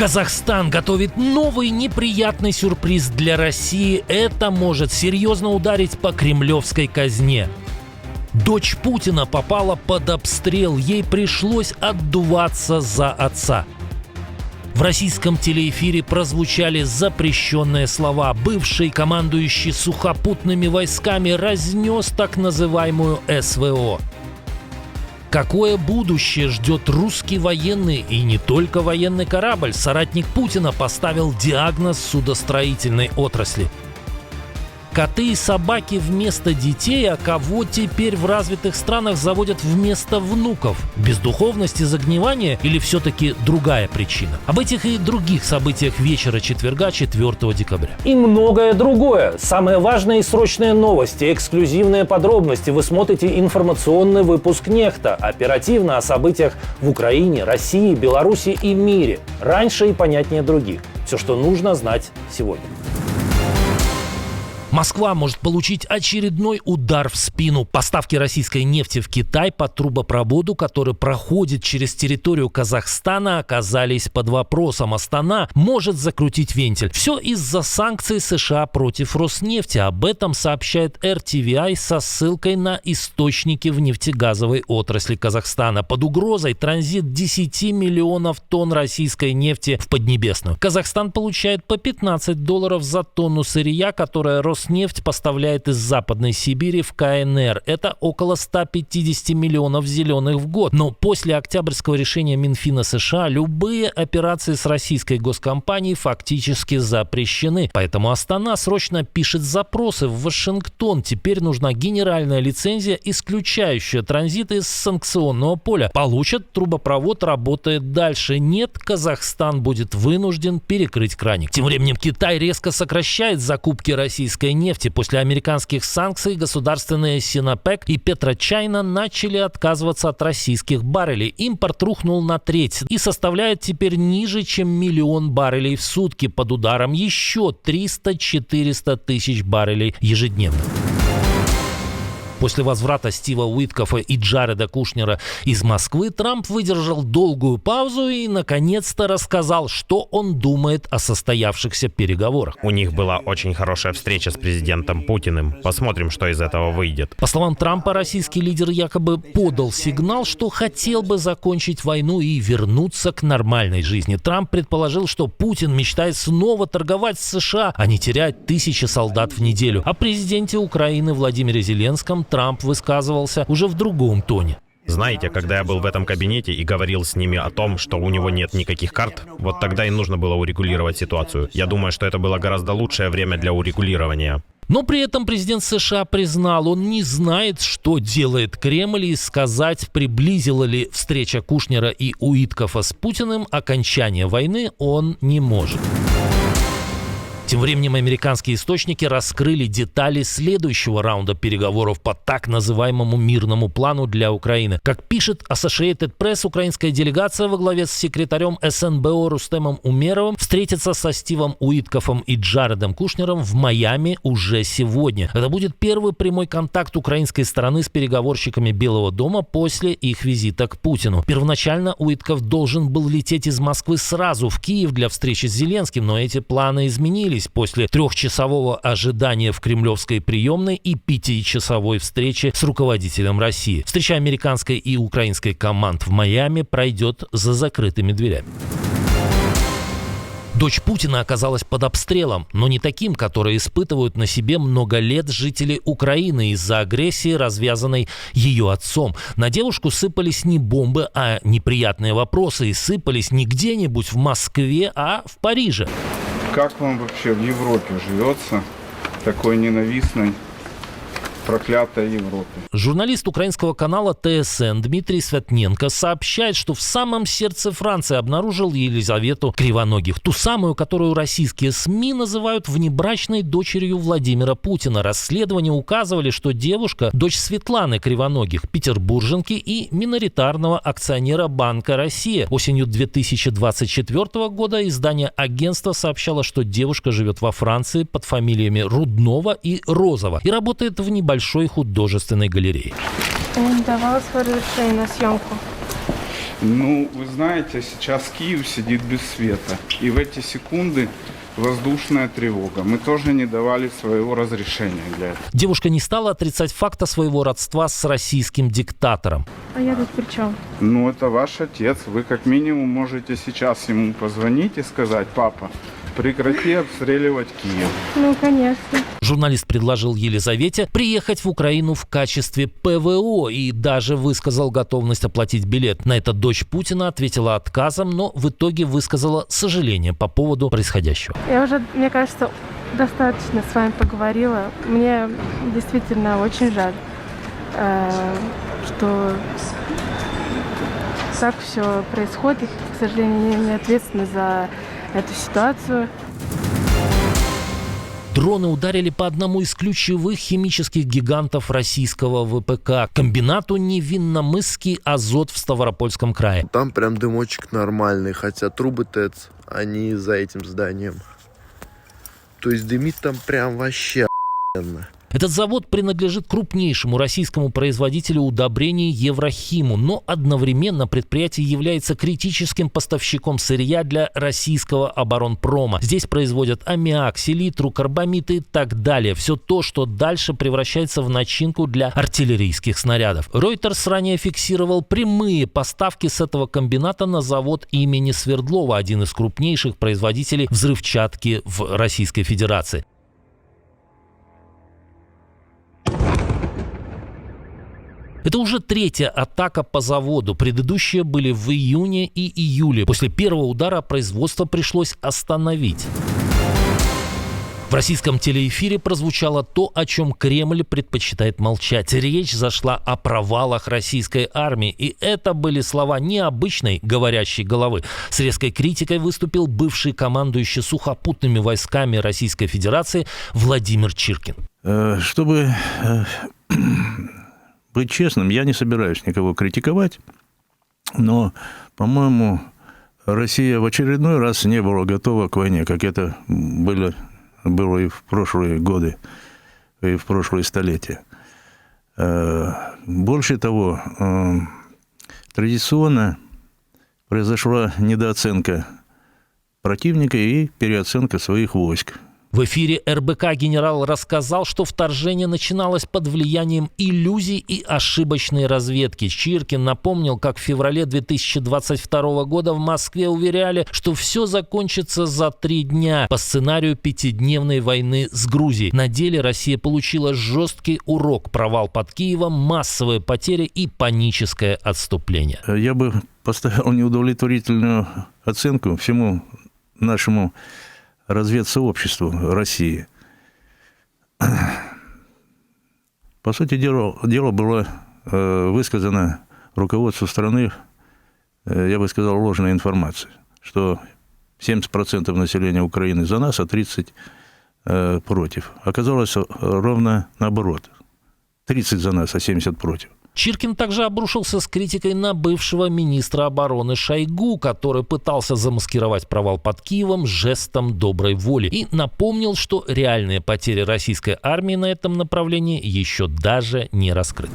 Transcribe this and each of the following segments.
Казахстан готовит новый неприятный сюрприз для России. Это может серьезно ударить по кремлевской казне. Дочь Путина попала под обстрел. Ей пришлось отдуваться за отца. В российском телеэфире прозвучали запрещенные слова. Бывший командующий сухопутными войсками разнес так называемую СВО. Какое будущее ждет русский военный и не только военный корабль? Соратник Путина поставил диагноз судостроительной отрасли. Коты и собаки вместо детей, а кого теперь в развитых странах заводят вместо внуков? Бездуховность и загнивание или все-таки другая причина? Об этих и других событиях вечера четверга, 4 декабря. И многое другое. Самые важные и срочные новости, эксклюзивные подробности. Вы смотрите информационный выпуск «Нехта». Оперативно о событиях в Украине, России, Беларуси и мире. Раньше и понятнее других. Все, что нужно знать сегодня. Москва может получить очередной удар в спину. Поставки российской нефти в Китай по трубопроводу, который проходит через территорию Казахстана, оказались под вопросом. Астана может закрутить вентиль. Все из-за санкций США против Роснефти. Об этом сообщает RTVI со ссылкой на источники в нефтегазовой отрасли Казахстана. Под угрозой транзит 10 миллионов тонн российской нефти в Поднебесную. Казахстан получает по $15 за тонну сырья, которое Роснефть поставляет из Западной Сибири в КНР. Это около 150 миллионов зеленых в год. Но после октябрьского решения Минфина США любые операции с российской госкомпанией фактически запрещены. Поэтому Астана срочно пишет запросы в Вашингтон. Теперь нужна генеральная лицензия, исключающая транзит из санкционного поля. Получат, трубопровод работает дальше. Нет, Казахстан будет вынужден перекрыть краник. Тем временем Китай резко сокращает закупки российской нефти. После американских санкций государственные Sinopec и PetroChina начали отказываться от российских баррелей. Импорт рухнул на треть и составляет теперь ниже, чем 1 миллион баррелей в сутки. Под ударом еще 300-400 тысяч баррелей ежедневно. После возврата Стива Уиткофа и Джареда Кушнера из Москвы Трамп выдержал долгую паузу и, наконец-то, рассказал, что он думает о состоявшихся переговорах. У них была очень хорошая встреча с президентом Путиным. Посмотрим, что из этого выйдет. По словам Трампа, российский лидер якобы подал сигнал, что хотел бы закончить войну и вернуться к нормальной жизни. Трамп предположил, что Путин мечтает снова торговать с США, а не терять тысячи солдат в неделю. О президенте Украины Владимире Зеленском Трамп высказывался уже в другом тоне. Знаете, когда я был в этом кабинете и говорил с ними о том, что у него нет никаких карт, вот тогда и нужно было урегулировать ситуацию. Я думаю, что это было гораздо лучшее время для урегулирования. Но при этом президент США признал, он не знает, что делает Кремль, и сказать, приблизила ли встреча Кушнера и Уиткофа с Путиным окончание войны, он не может. Тем временем американские источники раскрыли детали следующего раунда переговоров по так называемому мирному плану для Украины. Как пишет Associated Press, украинская делегация во главе с секретарем СНБО Рустемом Умеровым встретится со Стивом Уиткофом и Джаредом Кушнером в Майами уже сегодня. Это будет первый прямой контакт украинской стороны с переговорщиками Белого дома после их визита к Путину. Первоначально Уиткоф должен был лететь из Москвы сразу в Киев для встречи с Зеленским, но эти планы изменились после 3-часового ожидания в кремлевской приемной и 5-часовой встречи с руководителем России. Встреча американской и украинской команд в Майами пройдет за закрытыми дверями. Дочь Путина оказалась под обстрелом, но не таким, который испытывают на себе много лет жители Украины из-за агрессии, развязанной ее отцом. На девушку сыпались не бомбы, а неприятные вопросы, и сыпались не где-нибудь в Москве, а в Париже. Как вам вообще в Европе живется, такой ненавистной, проклятой Европе? Журналист украинского канала ТСН Дмитрий Святненко сообщает, что в самом сердце Франции обнаружил Елизавету Кривоногих, ту самую, которую российские СМИ называют внебрачной дочерью Владимира Путина. Расследования указывали, что девушка – дочь Светланы Кривоногих, петербурженки и миноритарного акционера Банка России. Осенью 2024 года издание агентства сообщало, что девушка живет во Франции под фамилиями Руднова и Розова и работает в небольшой художественной галереи. Ты не давала свое разрешение на съемку? Ну, вы знаете, сейчас Киев сидит без света. И в эти секунды воздушная тревога. Мы тоже не давали своего разрешения для этого. Девушка не стала отрицать факта своего родства с российским диктатором. А я тут при чем? Ну, это ваш отец. Вы как минимум можете сейчас ему позвонить и сказать: папа, прекрати обстреливать Киев. Ну, конечно. Журналист предложил Елизавете приехать в Украину в качестве ПВО и даже высказал готовность оплатить билет. На это дочь Путина ответила отказом, но в итоге высказала сожаление по поводу происходящего. Я уже, мне кажется, достаточно с вами поговорила. Мне действительно очень жаль, что так все происходит. К сожалению, я не ответственна за эту ситуацию. Дроны ударили по одному из ключевых химических гигантов российского ВПК – комбинату Невинномысский азот в Ставропольском крае. Там прям дымочек нормальный, хотя трубы ТЭЦ, они за этим зданием. То есть дымит там прям вообще охуенно. Этот завод принадлежит крупнейшему российскому производителю удобрений Еврохиму, но одновременно предприятие является критическим поставщиком сырья для российского оборонпрома. Здесь производят аммиак, селитру, карбамиды и так далее. Все то, что дальше превращается в начинку для артиллерийских снарядов. Reuters ранее фиксировал прямые поставки с этого комбината на завод имени Свердлова, один из крупнейших производителей взрывчатки в Российской Федерации. Это уже третья атака по заводу. Предыдущие были в июне и июле. После первого удара производство пришлось остановить. В российском телеэфире прозвучало то, о чем Кремль предпочитает молчать. Речь зашла о провалах российской армии. И это были слова необычной говорящей головы. С резкой критикой выступил бывший командующий сухопутными войсками Российской Федерации Владимир Чиркин. Чтобы быть честным, я не собираюсь никого критиковать, но, по-моему, Россия в очередной раз не была готова к войне, как это было и в прошлые годы, и в прошлые столетия. Больше того, традиционно произошла недооценка противника и переоценка своих войск. В эфире РБК генерал рассказал, что вторжение начиналось под влиянием иллюзий и ошибочной разведки. Чиркин напомнил, как в феврале 2022 года в Москве уверяли, что все закончится за 3 дня по сценарию 5-дневной войны с Грузией. На деле Россия получила жесткий урок: провал под Киевом, массовые потери и паническое отступление. Я бы поставил неудовлетворительную оценку всему нашему разведсообществу России. По сути дела была высказана руководству страны, я бы сказал, ложная информация, что 70% населения Украины за нас, а 30% против. Оказалось ровно наоборот. 30 за нас, а 70 против. Чиркин также обрушился с критикой на бывшего министра обороны Шойгу, который пытался замаскировать провал под Киевом жестом доброй воли, и напомнил, что реальные потери российской армии на этом направлении еще даже не раскрыты.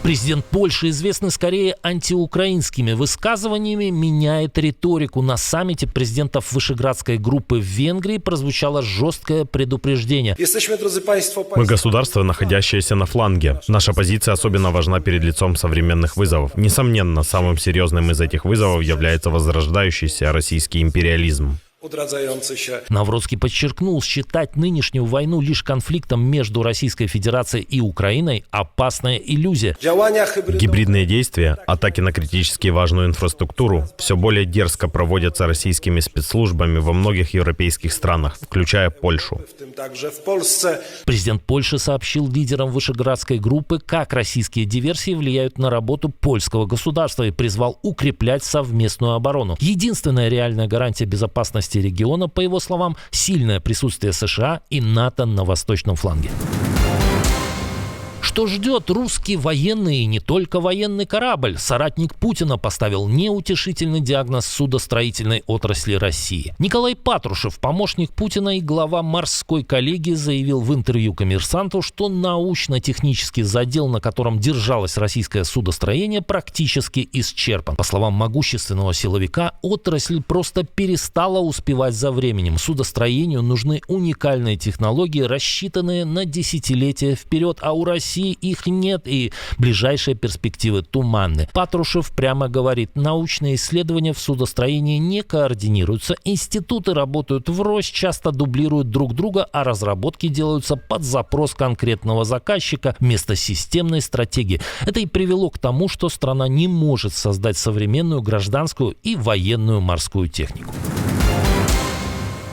Президент Польши, известный скорее антиукраинскими высказываниями, меняет риторику. На саммите президентов Вышеградской группы в Венгрии прозвучало жесткое предупреждение. Мы государство, находящееся на фланге. Наша позиция особенно важна перед лицом современных вызовов. Несомненно, самым серьезным из этих вызовов является возрождающийся российский империализм. Навроцкий подчеркнул, считать нынешнюю войну лишь конфликтом между Российской Федерацией и Украиной – опасная иллюзия. Гибридные действия, атаки на критически важную инфраструктуру все более дерзко проводятся российскими спецслужбами во многих европейских странах, включая Польшу. Президент Польши сообщил лидерам Вышеградской группы, как российские диверсии влияют на работу польского государства, и призвал укреплять совместную оборону. Единственная реальная гарантия безопасности региона, по его словам, сильное присутствие США и НАТО на восточном фланге. Что ждет русский военный и не только военный корабль? Соратник Путина поставил неутешительный диагноз судостроительной отрасли России. Николай Патрушев, помощник Путина и глава морской коллегии, заявил в интервью «Коммерсанту», что научно-технический задел, на котором держалось российское судостроение, практически исчерпан. По словам могущественного силовика, отрасль просто перестала успевать за временем. Судостроению нужны уникальные технологии, рассчитанные на десятилетия вперед, а у России их нет и ближайшие перспективы туманны. Патрушев прямо говорит, научные исследования в судостроении не координируются, институты работают врозь, часто дублируют друг друга, а разработки делаются под запрос конкретного заказчика вместо системной стратегии. Это и привело к тому, что страна не может создать современную гражданскую и военную морскую технику.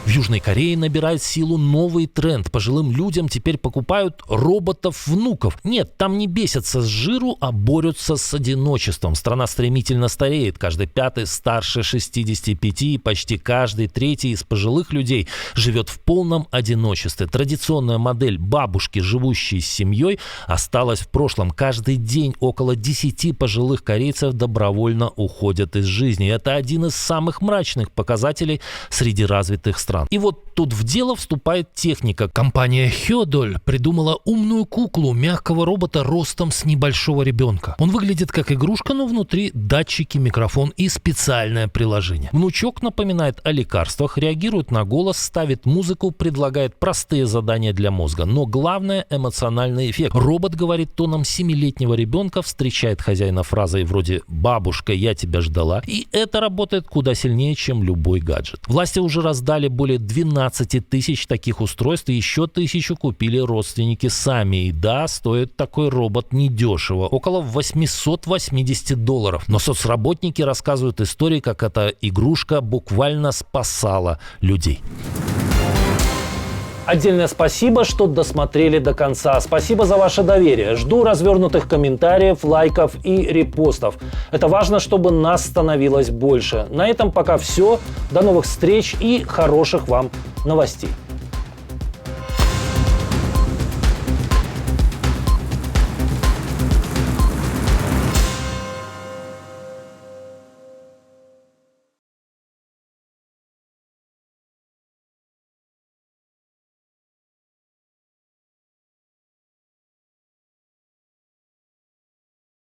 В Южной Корее набирает силу новый тренд. Пожилым людям теперь покупают роботов-внуков. Нет, там не бесятся с жиру, а борются с одиночеством. Страна стремительно стареет. Каждый пятый старше 65, и почти каждый третий из пожилых людей живет в полном одиночестве. Традиционная модель бабушки, живущей с семьей, осталась в прошлом. Каждый день около 10 пожилых корейцев добровольно уходят из жизни. Это один из самых мрачных показателей среди развитых стран. И вот тут в дело вступает техника. Компания Hyodol придумала умную куклу, мягкого робота ростом с небольшого ребенка. Он выглядит как игрушка, но внутри датчики, микрофон и специальное приложение. Внучок напоминает о лекарствах, реагирует на голос, ставит музыку, предлагает простые задания для мозга. Но главное — эмоциональный эффект. Робот говорит тоном 7-летнего ребенка, встречает хозяина фразой вроде «бабушка, я тебя ждала». И это работает куда сильнее, чем любой гаджет. Власти уже раздали более 12 тысяч таких устройств, и еще 1000 купили родственники сами. И да, стоит такой робот недешево, около $880. Но соцработники рассказывают истории, как эта игрушка буквально спасала людей. Отдельное спасибо, что досмотрели до конца. Спасибо за ваше доверие. Жду развернутых комментариев, лайков и репостов. Это важно, чтобы нас становилось больше. На этом пока все. До новых встреч и хороших вам новостей.